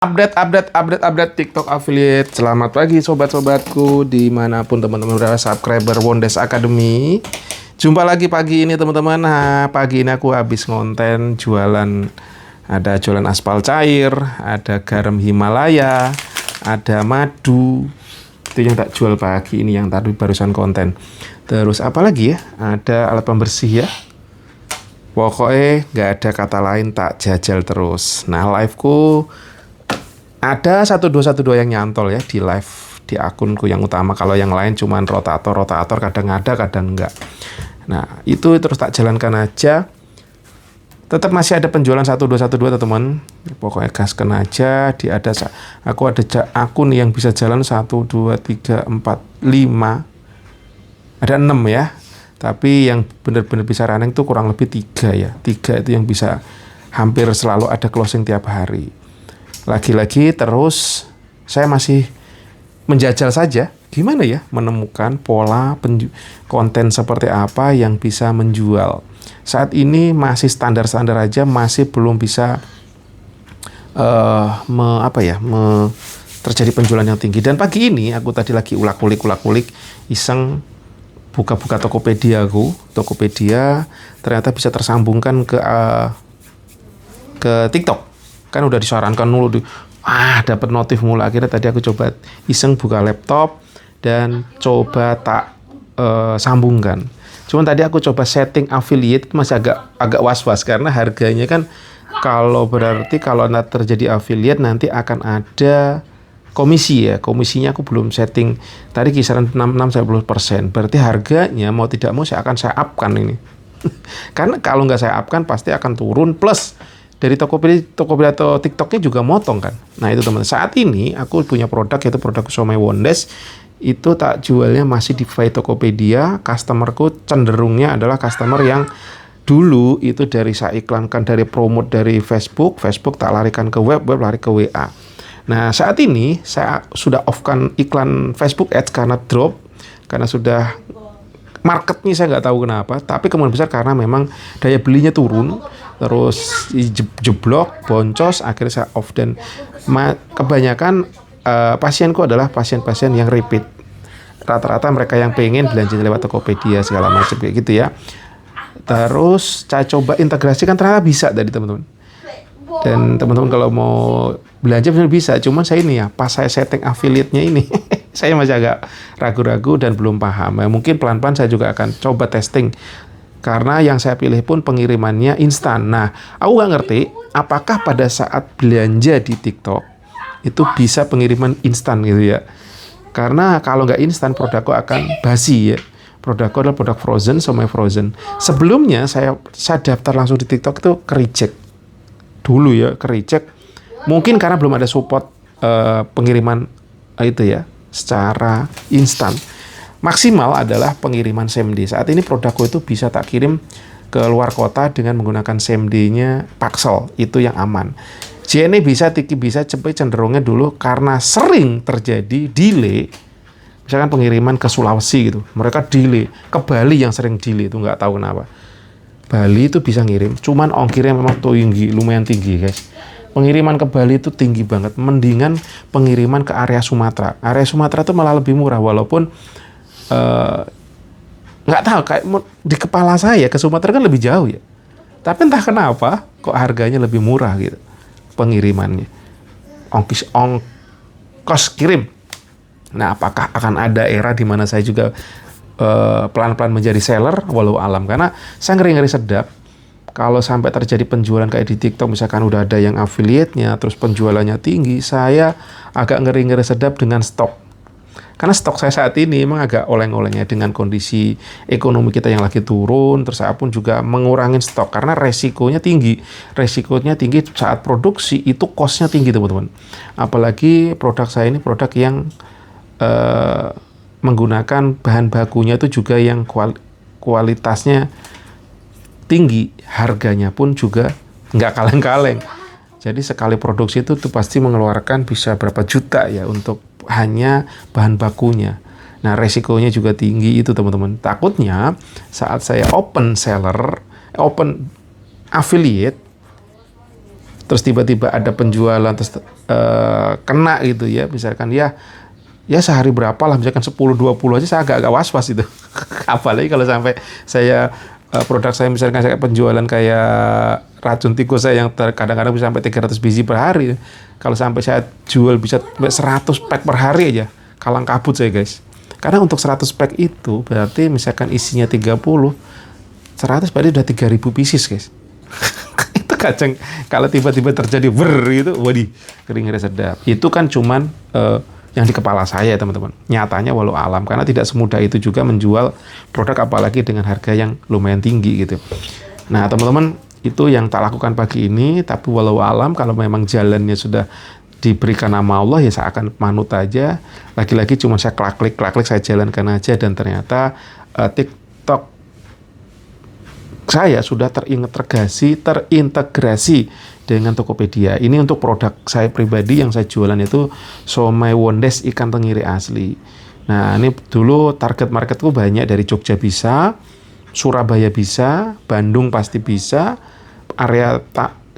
Update TikTok affiliate. Selamat pagi sobat-sobatku dimanapun teman-teman berada, subscriber Wondes Academy. Jumpa lagi pagi ini teman-teman. Nah, pagi ini aku habis ngonten jualan. Ada jualan aspal cair, ada garam Himalaya, ada madu. Itu yang tak jual pagi ini, yang tadi barusan konten. Terus apa lagi ya? Ada alat pembersih ya. Pokoknya nggak ada kata lain, tak jajal terus. Nah, liveku ada 1212 yang nyantol ya di live di akunku yang utama. Kalau yang lain cuman rotator kadang ada kadang enggak. Nah itu terus tak jalankan aja. Tetap masih ada penjualan 1212 teman-teman. Pokoknya gaskan aja. Aku ada akun yang bisa jalan 1, 2, 3, 4, 5. Ada 6 ya. Tapi yang benar-benar bisa running tuh kurang lebih 3 ya. 3 itu yang bisa hampir selalu ada closing tiap hari. Lagi-lagi terus saya masih menjajal saja gimana ya menemukan pola konten seperti apa yang bisa menjual. Saat ini masih standar-standar aja, masih belum bisa terjadi penjualan yang tinggi. Dan pagi ini aku tadi lagi ulak-kulik iseng buka-buka Tokopedia ternyata bisa tersambungkan ke TikTok. Kan udah disarankan dulu dapat notif mulu. Akhirnya tadi aku coba iseng buka laptop dan coba tak sambungkan. Cuman tadi aku coba setting affiliate masih agak was-was karena harganya kan kalau nanti terjadi affiliate nanti akan ada komisi ya. Komisinya aku belum setting. Tadi kisaran 6-10%. Berarti harganya mau tidak mau saya upkan ini. Karena kalau nggak saya upkan pasti akan turun, plus dari Tokopedia atau TikToknya juga motong kan. Nah itu teman-teman. Saat ini aku punya produk yaitu produk Somai Wondes. Itu tak jualnya masih di Tokopedia. Customerku cenderungnya adalah customer yang dulu itu dari saya iklankan, dari promote dari Facebook tak larikan ke web lari ke WA. Nah saat ini saya sudah off-kan iklan Facebook Ads karena drop. Karena sudah marketnya saya nggak tahu kenapa, tapi kemungkinan besar karena memang daya belinya turun, terus jeblok, boncos, akhirnya saya off. Dan kebanyakan pasienku adalah pasien-pasien yang repeat. Rata-rata mereka yang pengen belanja lewat Tokopedia segala macam kayak gitu ya. Terus saya coba integrasikan, ternyata bisa dari teman-teman. Dan teman-teman kalau mau belanja benar bisa, cuman saya ini ya pas saya setting affiliate-nya ini saya masih agak ragu-ragu dan belum paham. Mungkin pelan-pelan saya juga akan coba testing. Karena yang saya pilih pun pengirimannya instan. Nah, aku nggak ngerti apakah pada saat belanja di TikTok itu bisa pengiriman instan gitu ya. Karena kalau nggak instan produkku akan basi ya. Produkku adalah produk frozen, Somai frozen. Sebelumnya saya daftar langsung di TikTok itu ke-reject. Dulu ya, ke-reject. Mungkin karena belum ada support pengiriman itu ya secara instan. Maksimal adalah pengiriman same day. Saat ini produkku itu bisa tak kirim ke luar kota dengan menggunakan same day-nya Paxel. Itu yang aman. JNE bisa, Tiki bisa, cepet cenderungnya dulu karena sering terjadi delay. Misalkan pengiriman ke Sulawesi gitu, mereka delay. Ke Bali yang sering delay itu nggak tahu kenapa. Bali itu bisa ngirim, cuman ongkirnya memang tinggi, lumayan tinggi guys. Pengiriman ke Bali itu tinggi banget, mendingan pengiriman ke area Sumatera. Area Sumatera itu malah lebih murah, walaupun nggak tahu, kayak di kepala saya ke Sumatera kan lebih jauh ya. Tapi entah kenapa kok harganya lebih murah gitu pengirimannya. Ongkos kirim. Nah, apakah akan ada era di mana saya juga pelan-pelan menjadi seller walau alam, karena saya ngeri-ngeri sedap kalau sampai terjadi penjualan kayak di TikTok, misalkan udah ada yang affiliate-nya terus penjualannya tinggi, saya agak ngeri-ngeri sedap dengan stok. Karena stok saya saat ini emang agak oleng-olengnya dengan kondisi ekonomi kita yang lagi turun, terus saya pun juga mengurangin stok karena resikonya tinggi. Resikonya tinggi saat produksi itu cost-nya tinggi teman-teman. Apalagi produk saya ini produk yang menggunakan bahan bakunya itu juga yang kualitasnya tinggi, harganya pun juga nggak kaleng-kaleng. Jadi sekali produksi itu pasti mengeluarkan bisa berapa juta ya untuk hanya bahan bakunya. Nah resikonya juga tinggi itu teman-teman. Takutnya saat saya open affiliate, terus tiba-tiba ada penjualan terus kena gitu ya, misalkan ya sehari berapa lah, misalkan 10-20 aja saya agak-agak was-was itu. Apalagi kalau sampai saya produk saya misalkan saya penjualan kayak racun tikus saya yang kadang-kadang bisa sampai 300 biji per hari. Kalau sampai saya jual bisa 100 pack per hari aja, kalang kabut saya guys. Karena untuk 100 pack itu berarti misalkan isinya 30, 100 berarti udah 3.000 pieces guys. Itu kacang kalau tiba-tiba terjadi gitu, waduh, kering-kering sedap. Itu kan cuman yang di kepala saya teman-teman. Nyatanya walau alam, karena tidak semudah itu juga menjual produk apalagi dengan harga yang lumayan tinggi gitu. Nah teman-teman, itu yang tak lakukan pagi ini. Tapi walau alam, kalau memang jalannya sudah diberikan nama Allah ya saya akan manut aja. Lagi-lagi cuma saya klik saya jalankan aja, dan ternyata TikTok saya sudah terintegrasi dengan Tokopedia. Ini untuk produk saya pribadi yang saya jualan itu somai wondes ikan tenggiri asli. Nah ini dulu target marketku banyak, dari Jogja bisa, Surabaya bisa, Bandung pasti bisa, area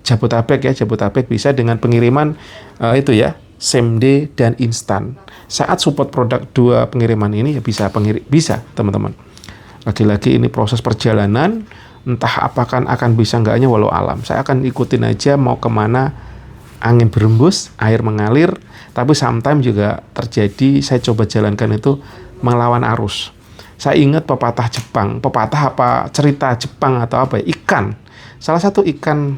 Jabotabek bisa dengan pengiriman itu ya, same day dan instan. Saat support produk 2 pengiriman ini ya bisa teman-teman. Lagi-lagi ini proses perjalanan, entah apakah akan bisa enggaknya walau alam. Saya akan ikutin aja mau kemana angin berembus, air mengalir. Tapi sometimes juga terjadi saya coba jalankan itu melawan arus. Saya ingat pepatah cerita Jepang atau apa ya, ikan. Salah satu ikan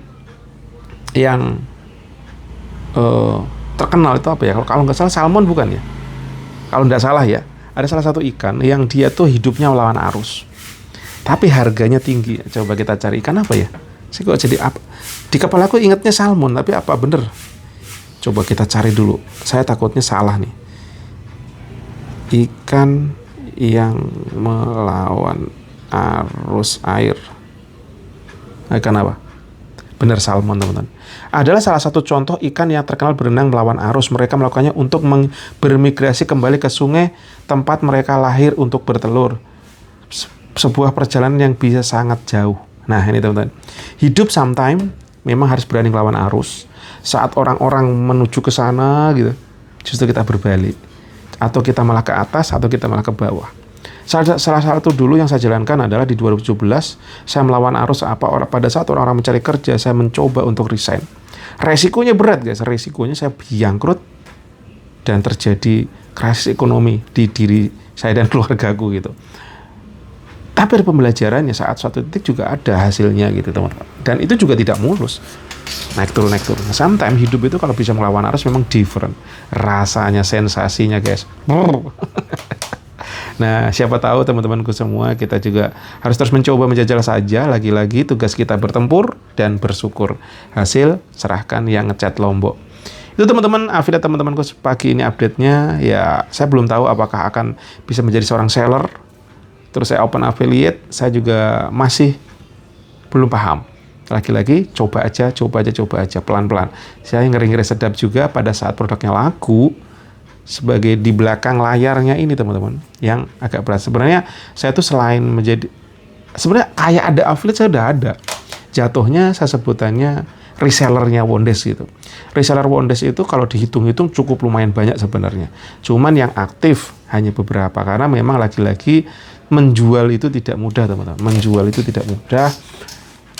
yang terkenal itu apa ya, kalau nggak salah salmon bukan ya, kalau nggak salah ya, ada salah satu ikan yang dia tuh hidupnya melawan arus tapi harganya tinggi. Coba kita cari ikan apa ya, saya kok jadi apa di kepala aku ingatnya salmon, tapi apa bener, coba kita cari dulu, saya takutnya salah nih. Ikan yang melawan arus air, ikan apa? Benar, salmon teman-teman. Adalah salah satu contoh ikan yang terkenal berenang melawan arus. Mereka melakukannya untuk bermigrasi kembali ke sungai tempat mereka lahir untuk bertelur. Sebuah perjalanan yang bisa sangat jauh. Nah ini teman-teman, hidup sometimes memang harus berani melawan arus. Saat orang-orang menuju ke sana gitu, justru kita berbalik. Atau kita malah ke atas, atau kita malah ke bawah. Salah satu dulu yang saya jalankan adalah di 2017, saya melawan arus pada saat orang-orang mencari kerja, saya mencoba untuk resign. Resikonya berat guys, resikonya saya bangkrut dan terjadi krisis ekonomi di diri saya dan keluargaku gitu. Tapi ada pembelajarannya, saat suatu titik juga ada hasilnya gitu teman-teman. Dan itu juga tidak mulus, naik turun. Sometimes hidup itu kalau bisa melawan arus memang different, rasanya, sensasinya guys. Nah, siapa tahu teman-temanku semua, kita juga harus terus mencoba menjajal saja. Lagi-lagi tugas kita bertempur dan bersyukur. Hasil serahkan yang ngecat Lombok. Itu teman-teman, affiliate teman-temanku pagi ini update-nya. Ya, saya belum tahu apakah akan bisa menjadi seorang seller. Terus saya open affiliate, saya juga masih belum paham. Lagi-lagi coba aja, pelan-pelan. Saya ngeri-ngeri sedap juga pada saat produknya laku. Sebagai di belakang layarnya ini teman-teman, yang agak berat. Sebenarnya saya tuh selain sebenarnya kayak ada affiliate, saya udah ada. Jatuhnya saya sebutannya resellernya Wondes gitu. Reseller Wondes itu kalau dihitung-hitung cukup lumayan banyak sebenarnya. Cuman yang aktif hanya beberapa, karena memang lagi-lagi menjual itu tidak mudah teman-teman.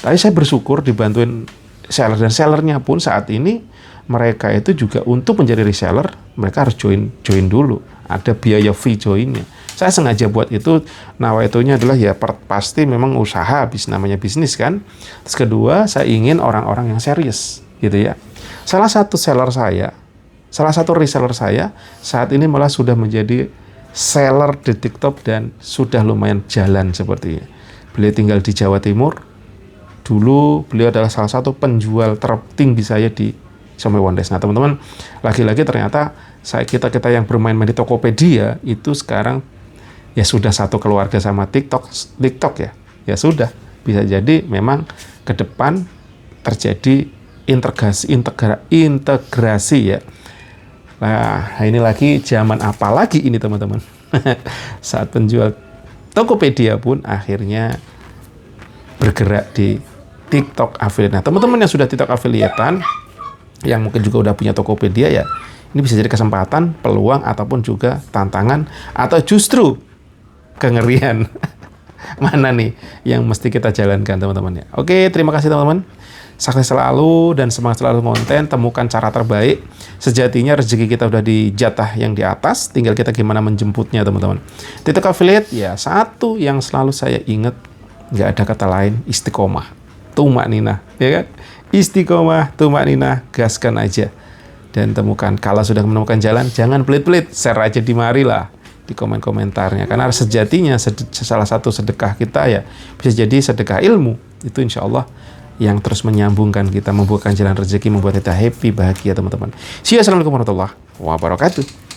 Tapi saya bersyukur dibantuin seller, dan sellernya pun saat ini mereka itu juga untuk menjadi reseller, mereka harus join dulu. Ada biaya fee joinnya. Saya sengaja buat itu, nawaitunya adalah ya pasti memang usaha, namanya bisnis kan. Terus kedua, saya ingin orang-orang yang serius gitu ya. Salah satu reseller saya saat ini malah sudah menjadi seller di TikTok dan sudah lumayan jalan sepertinya. Beliau tinggal di Jawa Timur. Dulu beliau adalah salah satu penjual tertinggi saya di Somai Wondes. Nah teman-teman, lagi-lagi ternyata kita yang bermain-main di Tokopedia itu sekarang ya sudah satu keluarga sama TikTok ya sudah, bisa jadi memang ke depan terjadi integrasi ya. Nah ini lagi zaman apa lagi ini teman-teman. Saat penjual Tokopedia pun akhirnya bergerak di TikTok affiliate. Nah, teman-teman yang sudah TikTok affiliate-an, yang mungkin juga udah punya Tokopedia ya, ini bisa jadi kesempatan, peluang, ataupun juga tantangan, atau justru kengerian. Mana nih yang mesti kita jalankan, teman-teman ya. Oke, terima kasih teman-teman. Sukses selalu dan semangat selalu konten. Temukan cara terbaik. Sejatinya rezeki kita udah dijatah yang di atas, tinggal kita gimana menjemputnya, teman-teman. TikTok affiliate ya, satu yang selalu saya ingat, nggak ada kata lain, istiqomah, tumak ninah, ya kan? Istiqomah, tumak ninah, gaskan aja dan temukan. Kalau sudah menemukan jalan, jangan pelit-pelit, share aja di mari lah, di komen-komentarnya. Karena sejatinya salah satu sedekah kita ya bisa jadi sedekah ilmu. Itu insya Allah yang terus menyambungkan kita, membukakan jalan rezeki, membuat kita happy, bahagia, teman-teman. See you, assalamualaikum warahmatullahi wabarakatuh.